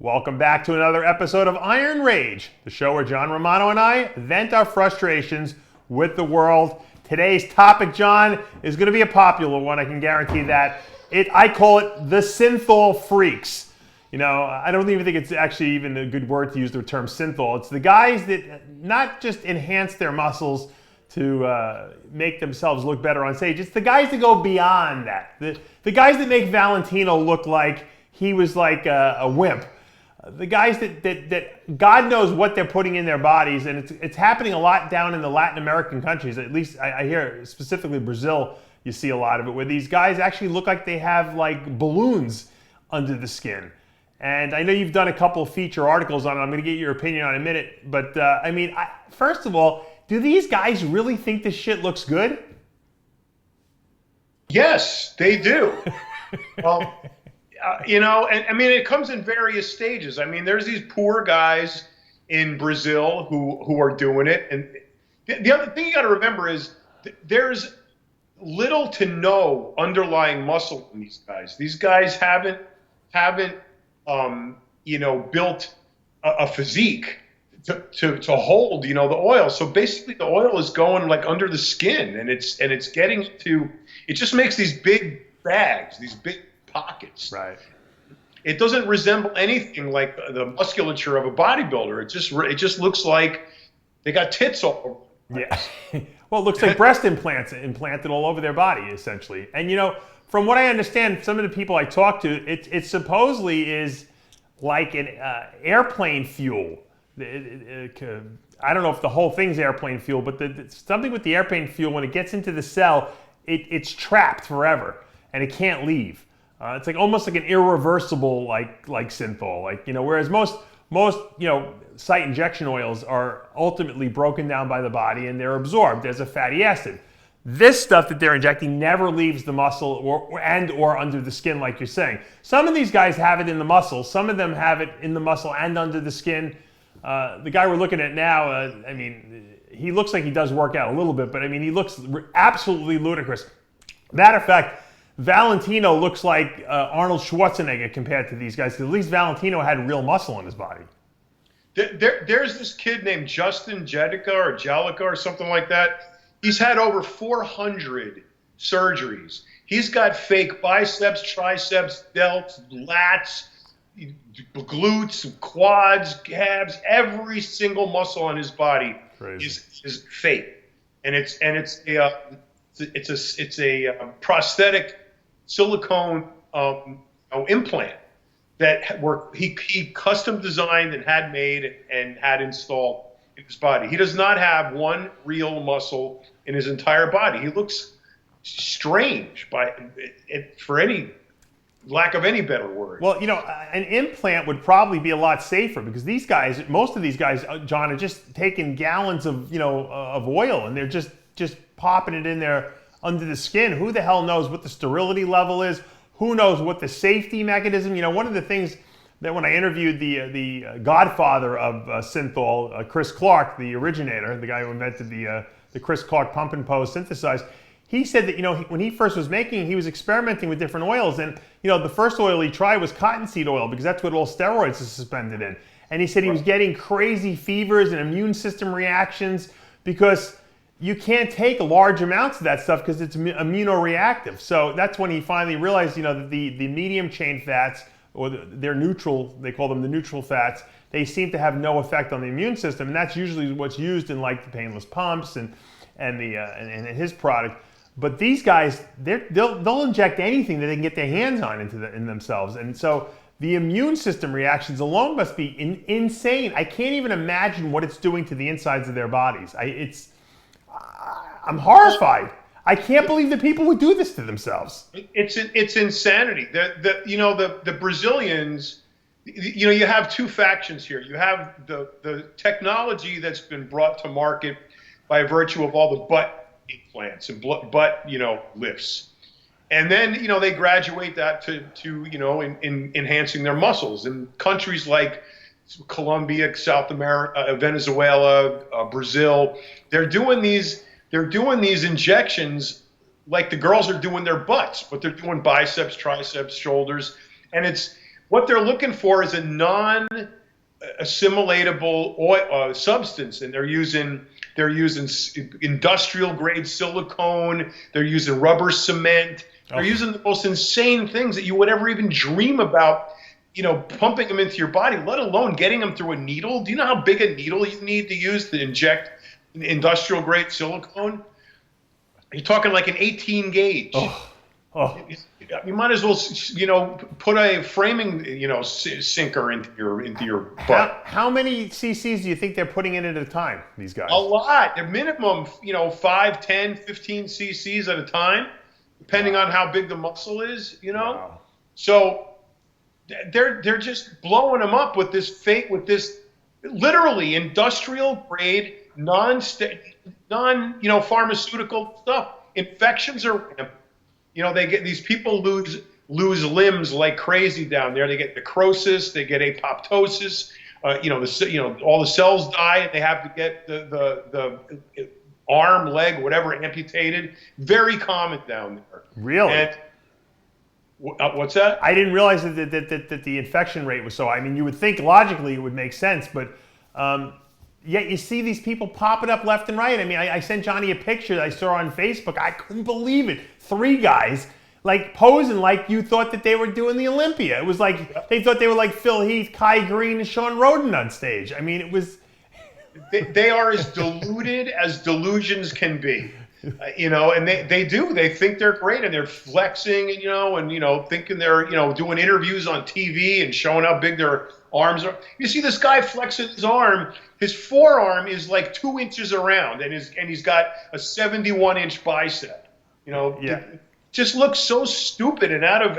Welcome back to another episode of Iron Rage, the show where John Romano and I vent our frustrations with the world. Today's topic, John, is going to be a popular one, I can guarantee that. I call it the Synthol freaks. You know, I don't even think it's actually even a good word to use the term synthol. It's the guys that not just enhance their muscles to make themselves look better on stage. It's the guys that go beyond that. The guys that make Valentino look like he was like a wimp. The guys that God knows what they're putting in their bodies, and it's happening a lot down in the Latin American countries. At least I hear specifically Brazil, you see a lot of it, where these guys actually look like they have like balloons under the skin. And I know you've done a couple of feature articles on it. I'm going to get your opinion on it in a minute. But I mean, first of all, do these guys really think this shit looks good? Yes, they do. Well, you know, and I mean, it comes in various stages. I mean, there's these poor guys in Brazil who are doing it. And the other thing you got to remember is there's little to no underlying muscle in these guys. These guys haven't you know, built a physique to hold, you know, the oil. So basically the oil is going like under the skin, and it's getting to, it just makes these big bags, these big pockets. Right. It doesn't resemble anything like the musculature of a bodybuilder. It just looks like they got tits all over. Yeah. Well, it looks like breast implants implanted all over their body, essentially. And you know, from what I understand, some of the people I talk to, it supposedly is like an airplane fuel. I don't know if the whole thing's airplane fuel, but something with the airplane fuel, when it gets into the cell, it's trapped forever and it can't leave. It's like almost like an irreversible like synthol, like, you know, whereas most you know, site injection oils are ultimately broken down by the body and they're absorbed as a fatty acid. This stuff that they're injecting never leaves the muscle or under the skin, like you're saying. Some of these guys have it in the muscle. Some of them have it in the muscle and under the skin. The guy we're looking at now, I mean, he looks like he does work out a little bit, but I mean, he looks absolutely ludicrous. Matter of fact, Valentino looks like Arnold Schwarzenegger compared to these guys, because at least Valentino had real muscle in his body. There's this kid named Justin Jelica or something like that. He's had over 400 surgeries. He's got fake biceps, triceps, delts, lats, glutes, quads, calves. Every single muscle on his body is fake, and it's a prosthetic silicone implant that he custom designed and had made and had installed in his body. He does not have one real muscle in his entire body. He looks strange for any lack of any better word. Well, you know, an implant would probably be a lot safer, because these guys, most of these guys, John, are just taking gallons of, you know, of oil, and they're just popping it in there under the skin. Who the hell knows what the sterility level is? Who knows what the safety mechanism? You know, one of the things that when I interviewed the godfather of Synthol, Chris Clark, the originator, the guy who invented the Chris Clark pump and pose synthesized, he said that, you know, when he first was making, he was experimenting with different oils, and you know, the first oil he tried was cottonseed oil, because that's what all steroids are suspended in. And he said he was getting crazy fevers and immune system reactions because you can't take large amounts of that stuff because it's immunoreactive. So that's when he finally realized, you know, that the medium chain fats, or they're neutral, they call them the neutral fats, they seem to have no effect on the immune system, and that's usually what's used in like the painless pumps and his product. But these guys, they'll inject anything that they can get their hands on in themselves, and so the immune system reactions alone must be insane. I can't even imagine what it's doing to the insides of their bodies. I'm horrified. I can't believe that people would do this to themselves. It's insanity. The Brazilians, you know, you have two factions here. You have the technology that's been brought to market by virtue of all the butt implants and butt, you know, lifts. And then, you know, they graduate that to you know, in enhancing their muscles. In countries like Colombia, South America, Venezuela, Brazil, they're doing these injections like the girls are doing their butts, but they're doing biceps, triceps, shoulders. And what they're looking for is a non-assimilatable oil, substance, and they're using industrial grade silicone. They're using rubber cement. They're using the most insane things that you would ever even dream about, pumping them into your body, let alone getting them through a needle. Do you know how big a needle you need to use to inject industrial grade silicone? You're talking like an 18 gauge. You might as well, put a framing, sinker into your butt. How many cc's do you think they're putting in at a time, these guys? A lot. A minimum, 5, 10, 15 cc's at a time, depending on how big the muscle is, Wow. So they're just blowing them up with this literally industrial grade, non-pharmaceutical stuff. Infections are rampant. They get these people lose limbs like crazy down there. They get necrosis, they get apoptosis. All the cells die, and they have to get the arm, leg, whatever amputated. Very common down there. Really? And, what's that? I didn't realize that the infection rate was so. I mean, you would think logically it would make sense, but yet you see these people popping up left and right. I mean, I sent Johnny a picture that I saw on Facebook. I couldn't believe it. 3 guys like posing like you thought that they were doing the Olympia. It was like they thought they were like Phil Heath, Kai Green, and Sean Roden on stage. I mean, it was. They are as deluded as delusions can be. And they think they're great, and they're flexing, and thinking they're, doing interviews on TV and showing how big their arms are. You see this guy flexing his arm, his forearm is like 2 inches around, and he's got a 71-inch bicep. It just looks so stupid and out of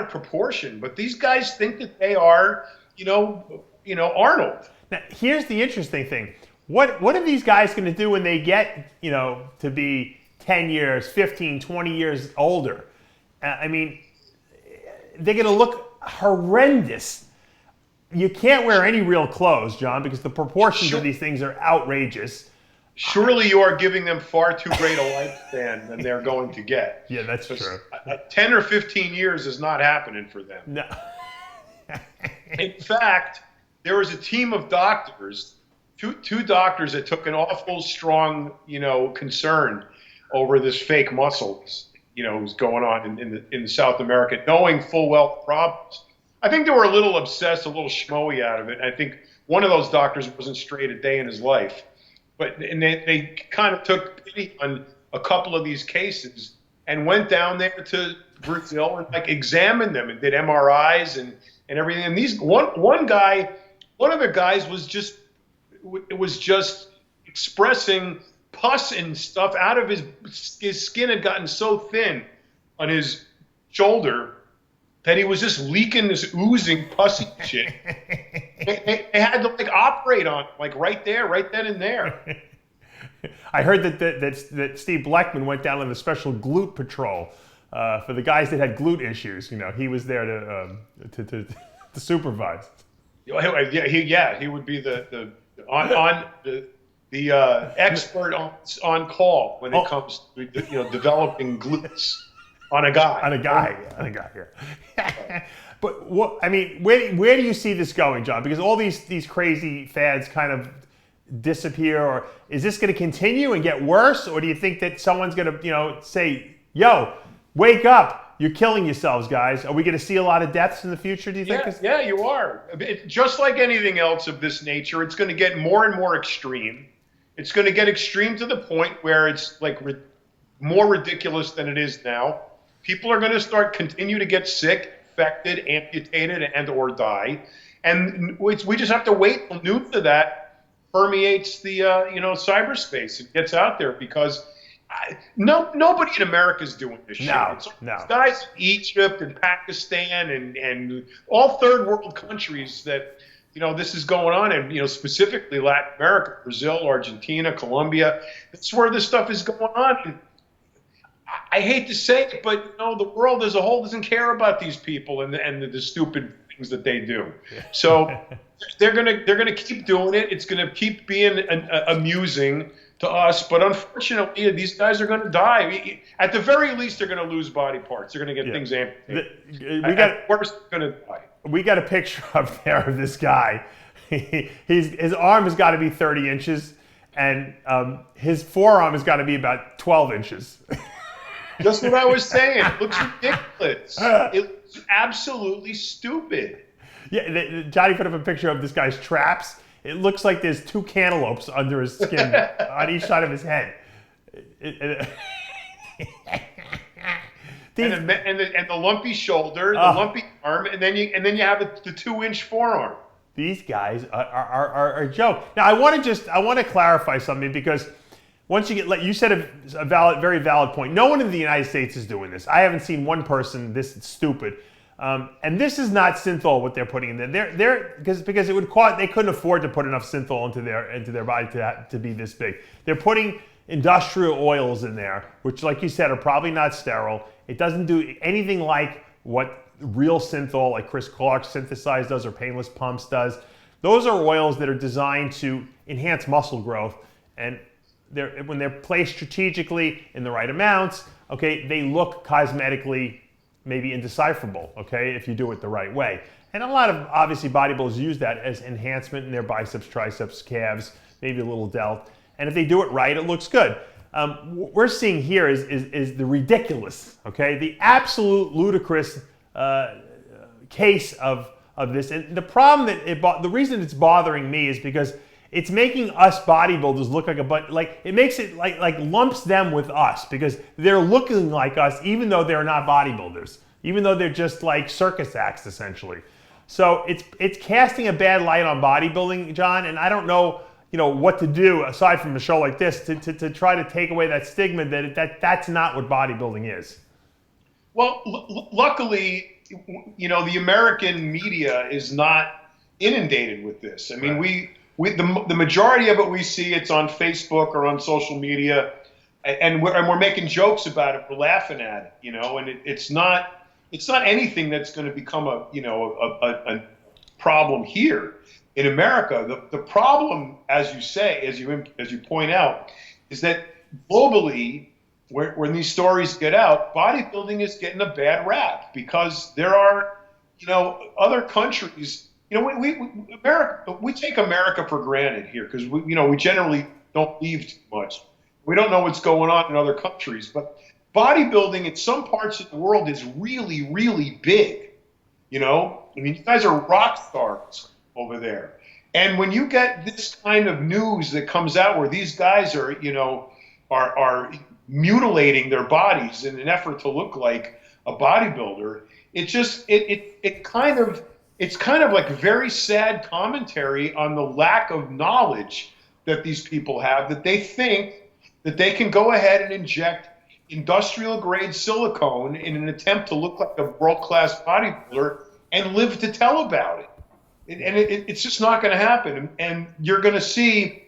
proportion. But these guys think that they are, Arnold. Now, here's the interesting thing. What are these guys going to do when they get, to be 10 years, 15, 20 years older? I mean, they're going to look horrendous. You can't wear any real clothes, John, because the proportions of these things are outrageous. Surely you are giving them far too great a lifespan than they're going to get. Yeah, that's true. 10 or 15 years is not happening for them. No. In fact, there was a team of doctors, two doctors that took an awful strong, concern over this fake muscle, was going on in South America, knowing full well the problems. I think they were a little obsessed, a little schmoey out of it. I think one of those doctors wasn't straight a day in his life. And they kind of took pity on a couple of these cases and went down there to Brazil and examined them and did MRIs and everything. And one of the guys was just expressing pus and stuff out of his skin had gotten so thin on his shoulder that he was just leaking this oozing pussy shit. They had to operate on it, right then and there. I heard that Steve Bleckman went down on a special glute patrol for the guys that had glute issues. He was there to supervise. Yeah, he would be the expert on call when it comes to developing glutes. On a guy, yeah. But where do you see this going, John? Because all these crazy fads kind of disappear, or is this going to continue and get worse, or do you think that someone's going to, say, "Yo, wake up! You're killing yourselves, guys"? Are we going to see a lot of deaths in the future? Do you think? Yeah, you are. Just like anything else of this nature, it's going to get more and more extreme. It's going to get extreme to the point where it's more ridiculous than it is now. People are going to continue to get sick, infected, amputated, and or die. And we just have to wait till news of that permeates the cyberspace and gets out there, because nobody in America is doing this shit. No. Guys in Egypt and Pakistan and all third world countries that this is going on, and specifically Latin America, Brazil, Argentina, Colombia. That's where this stuff is going on. And I hate to say it, but the world as a whole doesn't care about these people and the stupid things that they do. So they're gonna keep doing it. It's gonna keep being amusing to us, but unfortunately, these guys are going to die. At the very least, they're going to lose body parts. They're going to get things amputated. At worst, they're going to die. We got a picture up there of this guy. His arm has got to be 30 inches, and his forearm has got to be about 12 inches. Just what I was saying. It looks ridiculous. It looks absolutely stupid. Yeah, Johnny put up a picture of this guy's traps. It looks like there's 2 cantaloupes under his skin on each side of his head. And the lumpy shoulder, the lumpy arm, and then you have the 2-inch forearm. These guys are a joke. Now I want to clarify something, because once you get, you said a very valid point. No one in the United States is doing this. I haven't seen one person this stupid. And this is not Synthol what they're putting in there. Because it would cost, they couldn't afford to put enough Synthol into their body to be this big. They're putting industrial oils in there, which, like you said, are probably not sterile. It doesn't do anything like what real Synthol, like Chris Clark Synthesize does, or Painless Pumps does. Those are oils that are designed to enhance muscle growth, and when they're placed strategically in the right amounts, okay, they look cosmetically maybe indecipherable, okay, if you do it the right way. And a lot of, obviously, bodybuilders use that as enhancement in their biceps, triceps, calves, maybe a little delt. And if they do it right, it looks good. What we're seeing here is the ridiculous, okay, the absolute ludicrous case of this. And the problem that the reason it's bothering me is because it's making us bodybuilders look like it makes it like lumps them with us, because they're looking like us even though they're not bodybuilders, even though they're just like circus acts essentially. So it's casting a bad light on bodybuilding, John, and I don't know, what to do aside from a show like this to try to take away that stigma that's not what bodybuilding is. Well, luckily, the American media is not inundated with this. I mean, right. The majority of it we see, it's on Facebook or on social media, and we're making jokes about it. We're laughing at it, and it's not anything that's going to become a problem here in America. The problem, as you say, as you point out, is that globally, when these stories get out, bodybuilding is getting a bad rap, because there are other countries. We take America for granted here, because we generally don't leave too much. We don't know what's going on in other countries, but bodybuilding in some parts of the world is really, really big. I mean, you guys are rock stars over there, and when you get this kind of news that comes out where these guys are mutilating their bodies in an effort to look like a bodybuilder, it's kind of like very sad commentary on the lack of knowledge that these people have, that they think that they can go ahead and inject industrial grade silicone in an attempt to look like a world-class bodybuilder and live to tell about it. It's just not going to happen. And you're going to see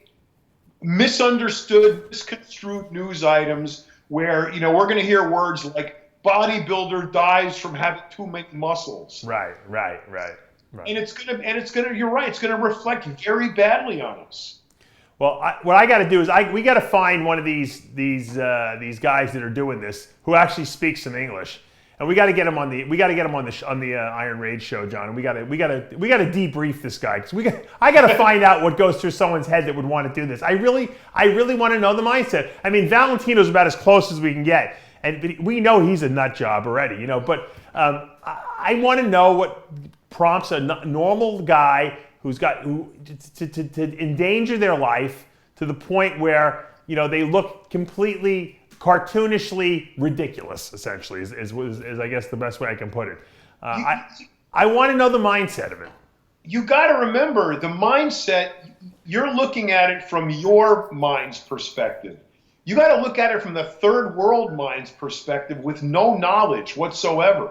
misunderstood, misconstrued news items where, we're going to hear words like bodybuilder dies from having too many muscles. Right. And it's gonna. You're right. It's gonna reflect very badly on us. Well, what I got to do is we got to find one of these guys that are doing this who actually speaks some English, and we got to get him on the Iron Rage show, John. And we got to debrief this guy, because I got to find out what goes through someone's head that would want to do this. I really want to know the mindset. I mean, Valentino's about as close as we can get, and we know he's a nut job already, But I want to know what prompts a normal guy to endanger their life to the point where they look completely cartoonishly ridiculous. Essentially, is I guess the best way I can put it. I want to know the mindset of it. You got to remember the mindset. You're looking at it from your mind's perspective. You got to look at it from the third world mind's perspective with no knowledge whatsoever.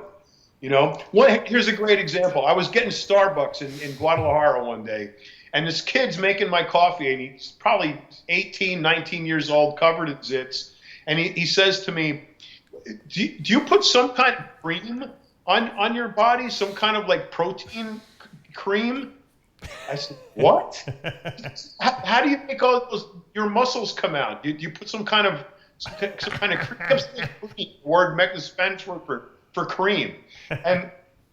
Here's a great example. I was getting Starbucks in Guadalajara one day, and this kid's making my coffee, and he's probably 18, 19 years old, covered in zits, and he says to me, do you put some kind of cream on your body, some kind of like protein cream? I said, what? How do you make all your muscles come out? You put some kind of cream, word Spanish word for cream.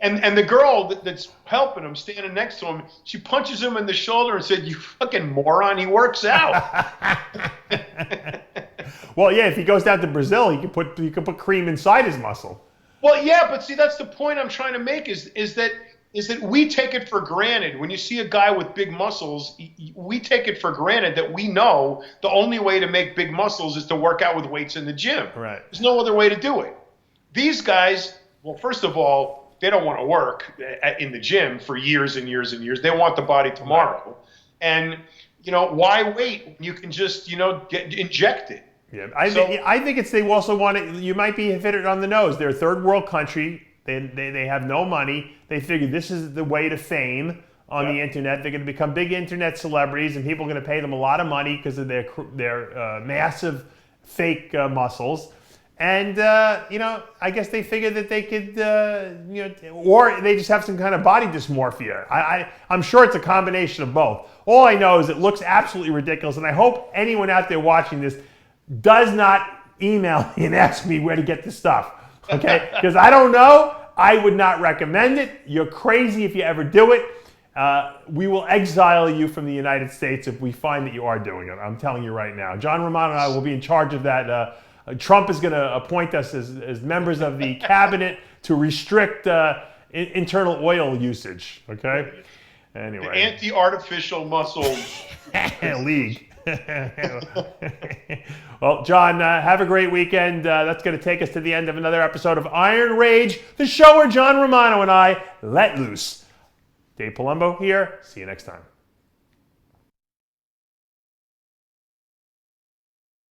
And the girl that's helping him, standing next to him, she punches him in the shoulder and said, "You fucking moron, he works out." Well, yeah, if he goes down to Brazil, he can put cream inside his muscle. Well, yeah, but see, that's the point I'm trying to make is that we take it for granted. When you see a guy with big muscles, we take it for granted that we know the only way to make big muscles is to work out with weights in the gym. Right. There's no other way to do it. These guys, well, first of all, they don't want to work in the gym for years and years and years. They want the body tomorrow. Right. And, why wait? You can just, inject it. Yeah, I think it's they also want it. You might be hit it on the nose. They're a third world country. They have no money. They figure this is the way to fame on the internet. They're going to become big internet celebrities, and people are going to pay them a lot of money because of their massive fake muscles. And I guess they figure that they could, or they just have some kind of body dysmorphia. I'm sure it's a combination of both. All I know is it looks absolutely ridiculous, and I hope anyone out there watching this does not email me and ask me where to get the stuff, okay? Because I don't know. I would not recommend it. You're crazy if you ever do it. We will exile you from the United States if we find that you are doing it. I'm telling you right now. John Romano and I will be in charge of that. Trump is going to appoint us as members of the cabinet to restrict internal oil usage, okay? Anyway. The anti-artificial muscle league. Well, John, have a great weekend. That's going to take us to the end of another episode of Iron Rage, the show where John Romano and I let loose. Dave Palumbo here. See you next time.